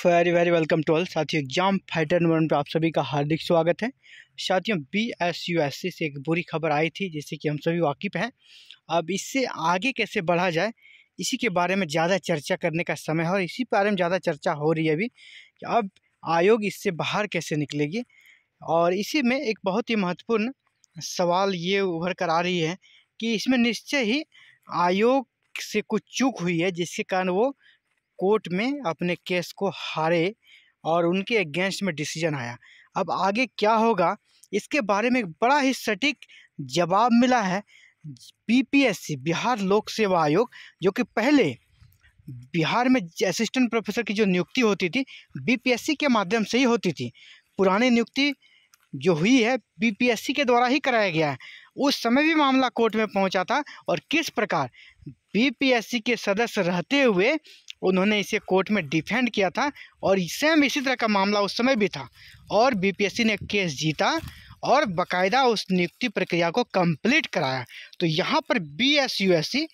Very very welcome to all साथियों। Exam fighter number 1 पे आप सभी का हार्दिक स्वागत है। साथियों, BSUSC से एक बुरी खबर आई थी जिससे कि हम सभी वाकिफ़ हैं। अब इससे आगे कैसे बढ़ा जाए, इसी के बारे में ज़्यादा चर्चा करने का समय है और इसी बारे में ज़्यादा चर्चा हो रही है अभी कि अब आयोग इससे बाहर कैसे निकलेगी। और इसी में एक बहुत ही महत्वपूर्ण सवाल ये उभर कर आ रही है कि इसमें निश्चय ही आयोग से कुछ चूक हुई है जिसके कारण वो कोर्ट में अपने केस को हारे और उनके अगेंस्ट में डिसीजन आया। अब आगे क्या होगा, इसके बारे में एक बड़ा ही सटीक जवाब मिला है BPSC बिहार लोक सेवा आयोग, जो कि पहले बिहार में असिस्टेंट प्रोफेसर की जो नियुक्ति होती थी BPSC के माध्यम से ही होती थी। पुरानी नियुक्ति जो हुई है BPSC के द्वारा ही कराया गया है। उस समय भी मामला कोर्ट में पहुंचा था और किस प्रकार BPSC के सदस्य रहते हुए उन्होंने इसे कोर्ट में डिफेंड किया था और सेम इसी तरह का मामला उस समय भी था और BPSC ने केस जीता और बाकायदा उस नियुक्ति प्रक्रिया को कंप्लीट कराया। तो यहाँ पर BSUSC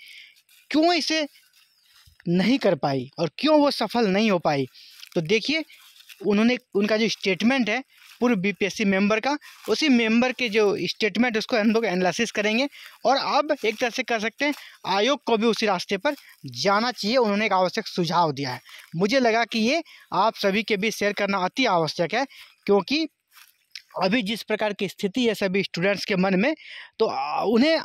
क्यों इसे नहीं कर पाई और क्यों वो सफल नहीं हो पाई, तो देखिए उनका जो स्टेटमेंट है पूर्व BPSC मेंबर का, उसी मेंबर के जो स्टेटमेंट उसको हम लोग एनालिसिस करेंगे और अब एक तरह से कह सकते हैं आयोग को भी उसी रास्ते पर जाना चाहिए। उन्होंने एक आवश्यक सुझाव दिया है। मुझे लगा कि ये आप सभी के बीच शेयर करना अति आवश्यक है, क्योंकि अभी जिस प्रकार की स्थिति है सभी स्टूडेंट्स के मन में, तो उन्हें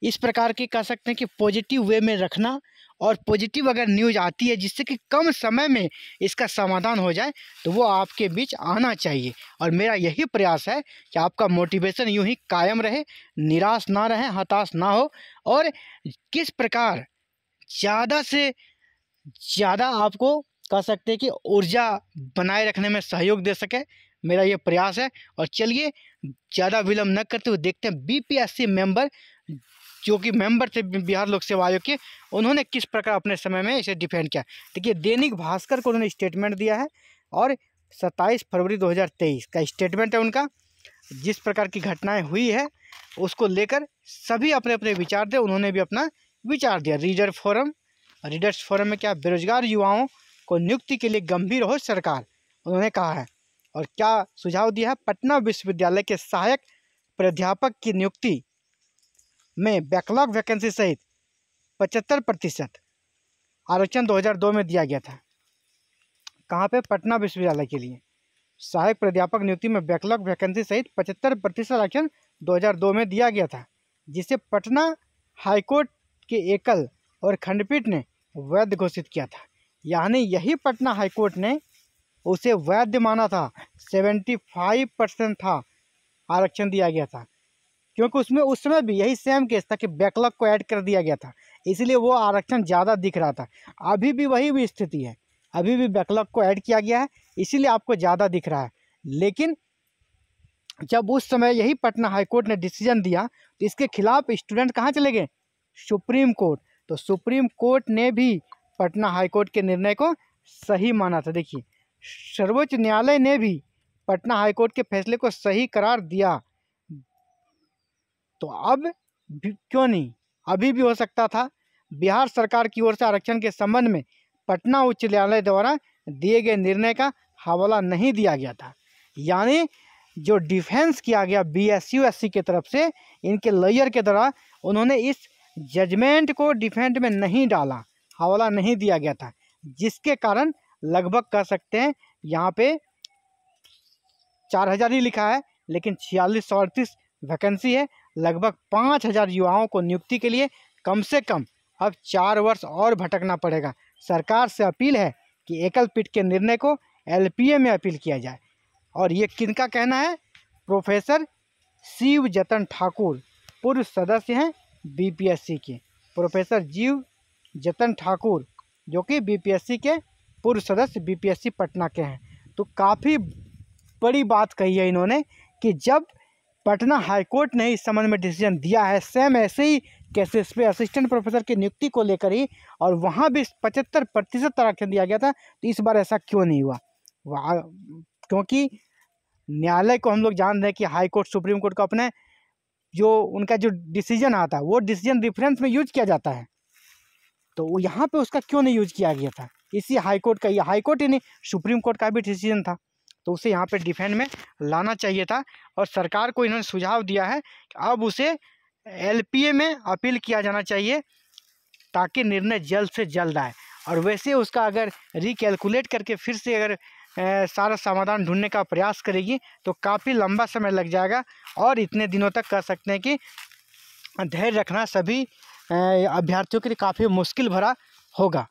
इस प्रकार के कह सकते हैं कि पॉजिटिव वे में रखना और पॉजिटिव अगर न्यूज़ आती है जिससे कि कम समय में इसका समाधान हो जाए तो वो आपके बीच आना चाहिए। और मेरा यही प्रयास है कि आपका मोटिवेशन यूं ही कायम रहे, निराश ना रहे, हताश ना हो और किस प्रकार ज़्यादा से ज़्यादा आपको कह सकते हैं कि ऊर्जा बनाए रखने में सहयोग दे सके, मेरा ये प्रयास है। और चलिए ज़्यादा विलम्ब न करते हुए देखते हैं BPSC मेंबर जो कि मेंबर थे बिहार लोक सेवा आयोग के, उन्होंने किस प्रकार अपने समय में इसे डिफेंड किया। देखिए दैनिक भास्कर को उन्होंने स्टेटमेंट दिया है और 27 फरवरी 2023 का स्टेटमेंट है उनका। जिस प्रकार की घटनाएं हुई है उसको लेकर सभी अपने अपने विचार दे, उन्होंने भी अपना विचार दिया। रीडर्स फोरम में क्या, बेरोजगार युवाओं को नियुक्ति के लिए गंभीर हो सरकार, उन्होंने कहा है। और क्या सुझाव दिया है, पटना विश्वविद्यालय के सहायक प्राध्यापक की नियुक्ति में बैकलॉग वैकेंसी सहित 75% आरक्षण 2002 में दिया गया था। कहाँ पे, पटना विश्वविद्यालय के लिए सहायक प्राध्यापक नियुक्ति में बैकलॉग वैकेंसी सहित 75% आरक्षण 2002 में दिया गया था, जिसे पटना हाईकोर्ट के एकल और खंडपीठ ने वैध घोषित किया था। यानी यही पटना हाईकोर्ट ने उसे वैध माना था। 75% था आरक्षण दिया गया था, क्योंकि उसमें उस समय भी यही सेम केस था कि बैकलॉग को ऐड कर दिया गया था, इसलिए वो आरक्षण ज़्यादा दिख रहा था। अभी भी वही भी स्थिति है, अभी भी बैकलॉग को ऐड किया गया है इसीलिए आपको ज़्यादा दिख रहा है। लेकिन जब उस समय यही पटना हाईकोर्ट ने डिसीजन दिया तो इसके खिलाफ स्टूडेंट कहाँ चले गए, सुप्रीम कोर्ट। तो सुप्रीम कोर्ट ने भी पटना हाईकोर्ट के निर्णय को सही माना था। देखिए सर्वोच्च न्यायालय ने भी पटना हाईकोर्ट के फैसले को सही करार दिया। तो अब क्यों नहीं, अभी भी हो सकता था। बिहार सरकार की ओर से आरक्षण के संबंध में पटना उच्च न्यायालय द्वारा दिए गए निर्णय का हवाला नहीं दिया गया था। यानी जो डिफेंस किया गया BSUSC की तरफ से, इनके लॉयर के द्वारा, उन्होंने इस जजमेंट को डिफेंड में नहीं डाला, हवाला नहीं दिया गया था, जिसके कारण लगभग कह सकते हैं यहाँ पे 4000 ही लिखा है लेकिन 4638 वैकेंसी है। लगभग 5000 युवाओं को नियुक्ति के लिए कम से कम अब 4 वर्ष और भटकना पड़ेगा। सरकार से अपील है कि एकल पीठ के निर्णय को LPA में अपील किया जाए। और ये किनका कहना है, प्रोफेसर शिव जतन ठाकुर पूर्व सदस्य हैं BPSC के। प्रोफेसर शिव जतन ठाकुर जो कि BPSC के पूर्व सदस्य BPSC पटना के हैं। तो काफ़ी बड़ी बात कही है इन्होंने कि जब पटना हाईकोर्ट ने इस संबंध में डिसीजन दिया है सेम ऐसे ही केसेस पे असिस्टेंट प्रोफेसर की नियुक्ति को लेकर ही, और वहाँ भी 75% आरक्षण दिया गया था, तो इस बार ऐसा क्यों नहीं हुआ। क्योंकि न्यायालय को हम लोग जान रहे हैं कि हाई कोर्ट, सुप्रीम कोर्ट का अपने जो उनका जो डिसीजन आता है वो डिसीजन रेफरेंस में यूज किया जाता है, तो यहाँ पे उसका क्यों नहीं यूज किया गया था। इसी हाईकोर्ट का, ये हाईकोर्ट ही नहीं सुप्रीम कोर्ट का भी डिसीजन था, तो उसे यहाँ पे डिफेंड में लाना चाहिए था। और सरकार को इन्होंने सुझाव दिया है कि अब उसे LPA में अपील किया जाना चाहिए ताकि निर्णय जल्द से जल्द आए। और वैसे उसका अगर रिकैलकुलेट करके फिर से अगर सारा समाधान ढूंढने का प्रयास करेगी तो काफ़ी लंबा समय लग जाएगा, और इतने दिनों तक कह सकते हैं कि धैर्य रखना सभी अभ्यर्थियों के लिए काफ़ी मुश्किल भरा होगा।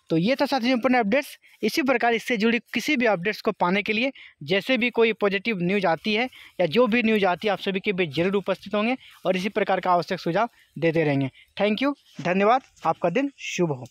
तो ये था साथियों अपने अपडेट्स। इसी प्रकार इससे जुड़ी किसी भी अपडेट्स को पाने के लिए जैसे भी कोई पॉजिटिव न्यूज़ आती है या जो भी न्यूज़ आती है आप सभी के बीच जरूर उपस्थित होंगे और इसी प्रकार का आवश्यक सुझाव देते रहेंगे। थैंक यू, धन्यवाद, आपका दिन शुभ हो।